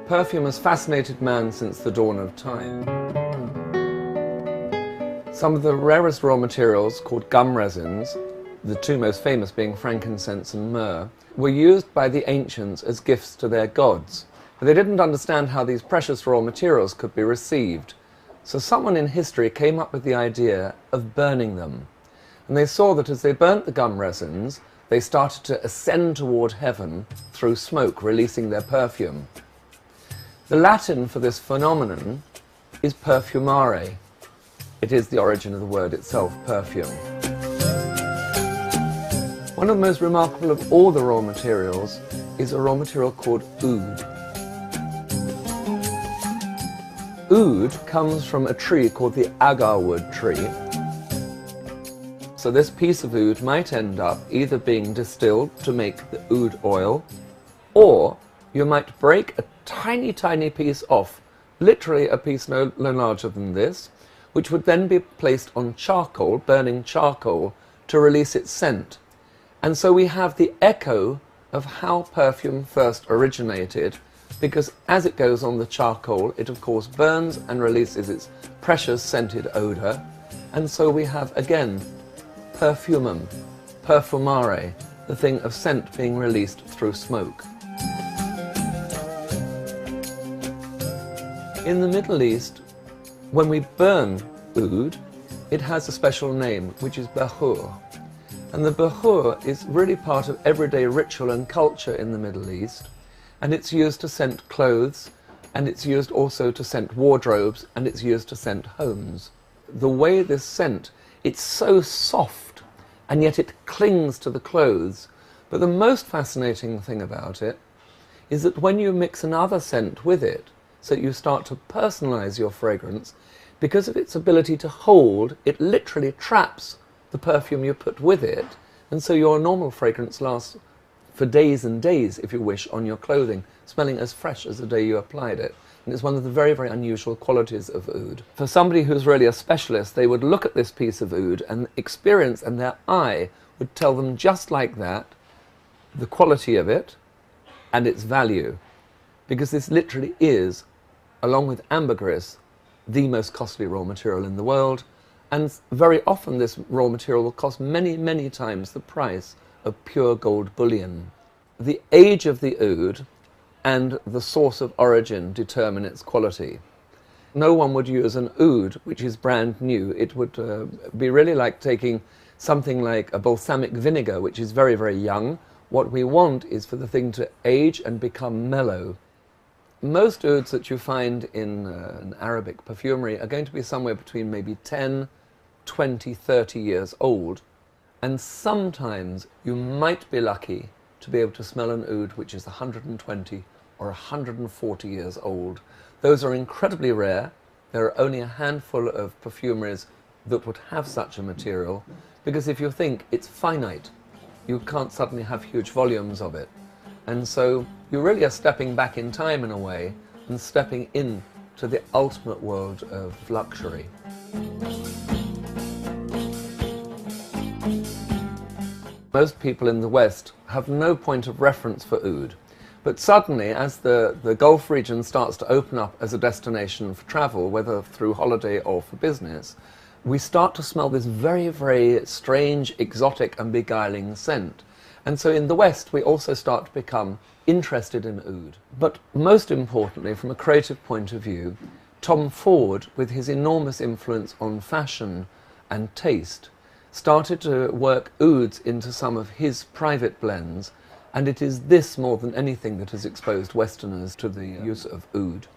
Perfume has fascinated man since the dawn of time. Some of the rarest raw materials, called gum resins, the two most famous being frankincense and myrrh, were used by the ancients as gifts to their gods. But they didn't understand how these precious raw materials could be received. So someone in history came up with the idea of burning them. And they saw that as they burnt the gum resins, they started to ascend toward heaven through smoke, releasing their perfume. The Latin for this phenomenon is perfumare. It is the origin of the word itself, perfume. One of the most remarkable of all the raw materials is a raw material called oud. Oud comes from a tree called the agarwood tree. So this piece of oud might end up either being distilled to make the oud oil, or you might break a tiny, tiny piece off, literally a piece no larger than this, which would then be placed on charcoal, burning charcoal, to release its scent. And so we have the echo of how perfume first originated, because as it goes on the charcoal, it of course burns and releases its precious scented odour. And so we have, again, perfumum, perfumare, the thing of scent being released through smoke. In the Middle East, when we burn oud, it has a special name, which is bahur. And the bahur is really part of everyday ritual and culture in the Middle East. And it's used to scent clothes, and it's used also to scent wardrobes, and it's used to scent homes. The way this scent, it's so soft, and yet it clings to the clothes. But the most fascinating thing about it is that when you mix another scent with it, so you start to personalize your fragrance, because of its ability to hold, it literally traps the perfume you put with it, and so your normal fragrance lasts for days and days, if you wish, on your clothing, smelling as fresh as the day you applied it. And it's one of the very, very unusual qualities of oud. For somebody who's really a specialist, they would look at this piece of oud and experience, and their eye would tell them just like that, the quality of it and its value. Because this literally is, along with ambergris, the most costly raw material in the world, and very often this raw material will cost many, many times the price of pure gold bullion. The age of the oud and the source of origin determine its quality. No one would use an oud which is brand new. It would be really like taking something like a balsamic vinegar, which is very, very young. What we want is for the thing to age and become mellow. Most ouds that you find in an Arabic perfumery are going to be somewhere between maybe 10, 20, 30 years old, and sometimes you might be lucky to be able to smell an oud which is 120 or 140 years old. Those are incredibly rare. There are only a handful of perfumeries that would have such a material, because if you think it's finite, you can't suddenly have huge volumes of it. And so you really are stepping back in time in a way and stepping into the ultimate world of luxury. Most people in the West have no point of reference for oud. But suddenly, as the Gulf region starts to open up as a destination for travel, whether through holiday or for business, we start to smell this very, very strange, exotic and beguiling scent. And so in the West, we also start to become interested in oud. But most importantly, from a creative point of view, Tom Ford, with his enormous influence on fashion and taste, started to work ouds into some of his private blends, and it is this more than anything that has exposed Westerners to the use of oud.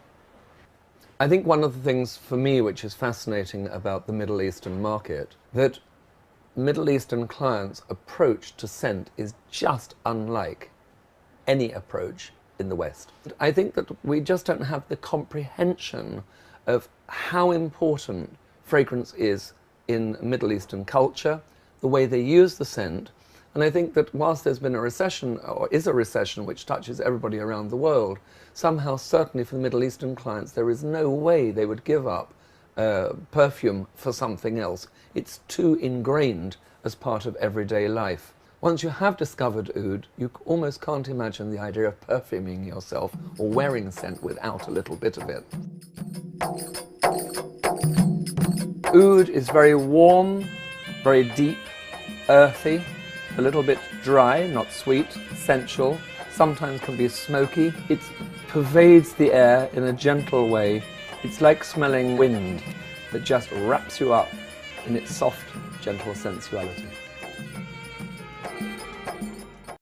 I think one of the things for me which is fascinating about the Middle Eastern market, that Middle Eastern clients' approach to scent is just unlike any approach in the West. I think that we just don't have the comprehension of how important fragrance is in Middle Eastern culture, the way they use the scent. And I think that whilst there's been a recession, or is a recession, which touches everybody around the world, somehow, certainly for the Middle Eastern clients, there is no way they would give up perfume for something else. It's too ingrained as part of everyday life. Once you have discovered oud, you almost can't imagine the idea of perfuming yourself or wearing scent without a little bit of it. Oud is very warm, very deep, earthy, a little bit dry, not sweet, sensual, sometimes can be smoky. It pervades the air in a gentle way. It's like smelling wind that just wraps you up in its soft, gentle sensuality.